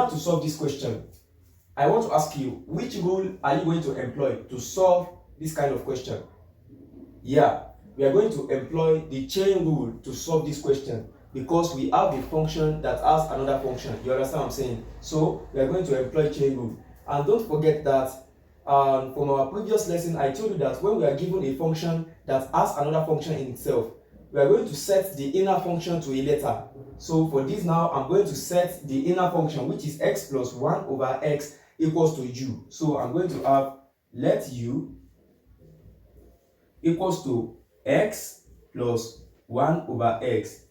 now to solve this question, I want to ask you, which rule are you going to employ to solve this kind of question? Yeah, we are going to employ the chain rule to solve this question because we have a function that has another function. You understand what I'm saying? So we are going to employ chain rule. And don't forget that from our previous lesson, I told you that when we are given a function that has another function in itself, we are going to set the inner function to a letter. So for this now, I'm going to set the inner function, which is x plus 1 over x equals to u. So I'm going to have let u equals to x plus 1 over x.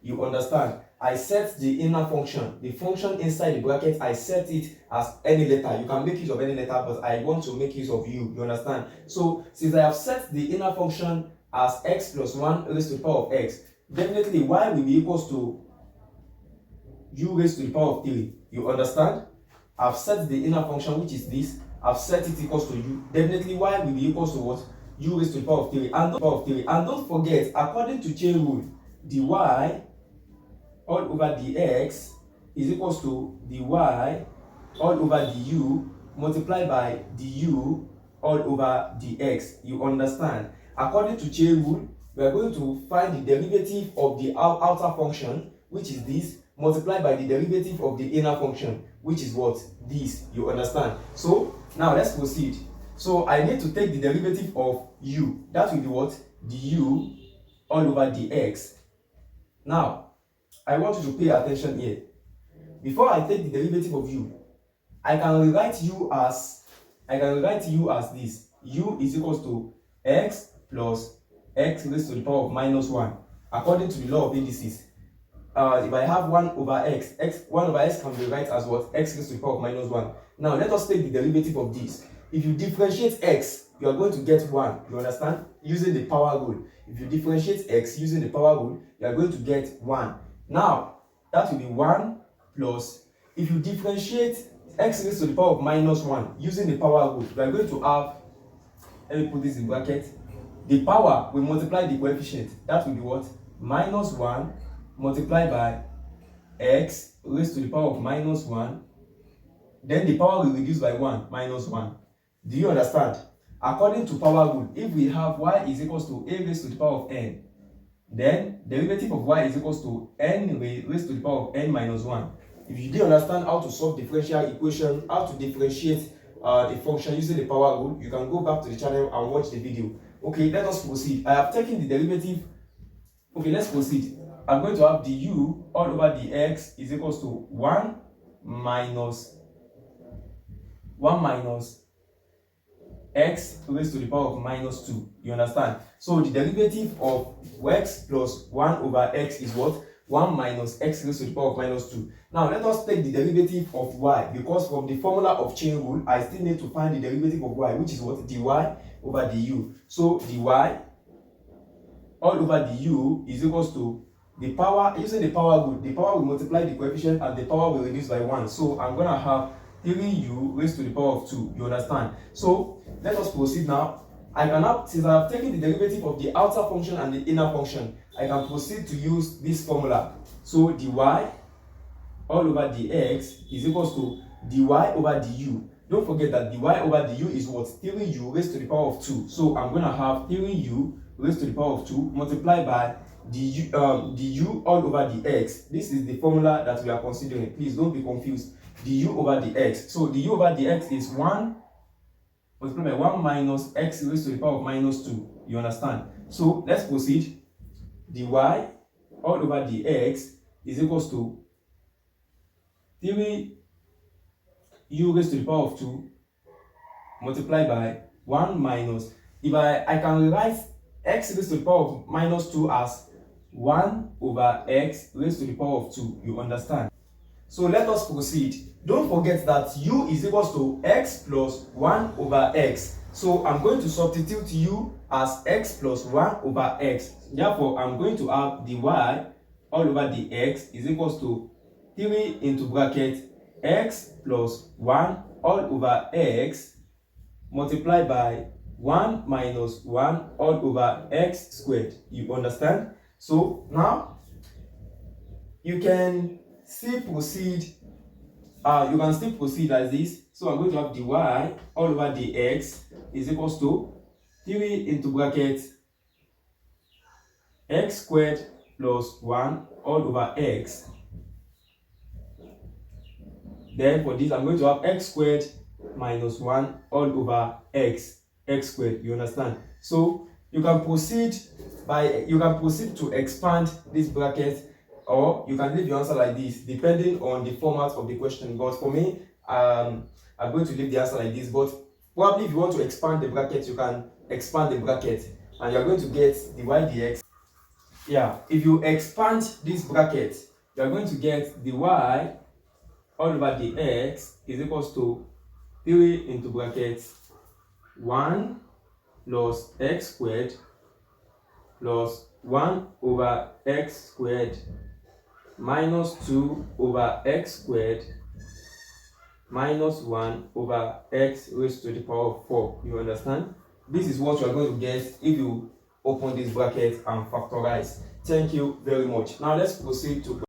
You understand? I set the inner function, the function inside the bracket, I set it as any letter. You can make use of any letter, but I want to make use of u. You understand? So since I have set the inner function as x plus 1 raised to the power of x, definitely y will be equals to u raised to the power of 3. You understand? I've set the inner function, which is this. I've set it equals to u. Definitely y will be equals to what? U raised to the power of 3. And don't forget, according to chain rule, dy all over dx is equals to dy all over du multiplied by du all over dx. You understand? According to chain rule, we are going to find the derivative of the outer function, which is this, multiplied by the derivative of the inner function, which is what? This. You understand? So now let's proceed. So I need to take the derivative of u. That will be what? Du all over dx. Now, I want you to pay attention here. Before I take the derivative of u, I can rewrite u as this. U is equals to x plus x raised to the power of minus 1. According to the law of indices, if I have 1 over x, 1 over x can be written as what? X raised to the power of minus 1. Now let us take the derivative of this. If you differentiate x, you are going to get 1. You understand? Using the power rule. If you differentiate x using the power rule, you are going to get 1. Now, that will be 1 plus, if you differentiate x raised to the power of minus 1 using the power rule, we are going to have, let me put this in bracket, the power will multiply the coefficient. That will be what? Minus 1 multiplied by x raised to the power of minus 1. Then the power will reduce by 1, minus 1. Do you understand? According to power rule, if we have y is equals to a raised to the power of n, then derivative of y is equals to n raised to the power of n minus 1. If you didn't understand how to solve differential equation, how to differentiate a function using the power rule, you can go back to the channel and watch the video. Okay, let us proceed. I have taken the derivative. Okay, let's proceed. I'm going to have du all over dx is equals to 1 minus x raised to the power of minus 2. You understand? So the derivative of x plus 1 over x is what? 1 minus x raised to the power of minus 2. Now let us take the derivative of y, because from the formula of chain rule, I still need to find the derivative of y, which is what? Dy over du. So dy all over du is equals to the power, using the power rule, the power will multiply the coefficient and the power will reduce by 1. So I'm going to have 3u raised to the power of 2. You understand? So let us proceed now. I can now, since I have taken the derivative of the outer function and the inner function, I can proceed to use this formula. So dy all over dx is equals to dy over du. Don't forget that dy over du is what? 3u raised to the power of 2. So I'm going to have 3u raised to the power of 2 multiplied by du all over dx. This is the formula that we are considering. Please don't be confused. Du over dx. So du over dx is 1 multiplied by 1 minus x raised to the power of minus 2. You understand? So let's proceed. Dy all over dx is equals to 3u raised to the power of 2 multiplied by 1 minus, if I can rewrite x raised to the power of minus 2 as 1 over x raised to the power of 2. You understand? So let us proceed. Don't forget that u is equals to x plus 1 over x. So I'm going to substitute u as x plus 1 over x. Therefore, I'm going to have dy all over dx is equals to 3 into bracket x plus 1 all over x multiplied by 1 minus 1 all over x squared. You understand? So now you can still proceed you can still proceed like this. So I'm going to have dy all over dx is equals to 3 into bracket x squared plus 1 all over x. Then for this, I'm going to have x squared minus 1 all over x squared. You understand? So you can proceed to expand this bracket, or you can leave your answer like this, depending on the format of the question. But for me, I'm going to leave the answer like this. But probably if you want to expand the bracket, you can expand the bracket, and you're going to get dy dx. Yeah, if you expand this bracket, you're going to get dy all over dx is equals to 3 into bracket 1 plus x squared plus 1 over x squared minus 2 over x squared minus 1 over x raised to the power of 4. You understand? This is what you are going to get if you open this bracket and factorize. Thank you very much. Now let's proceed to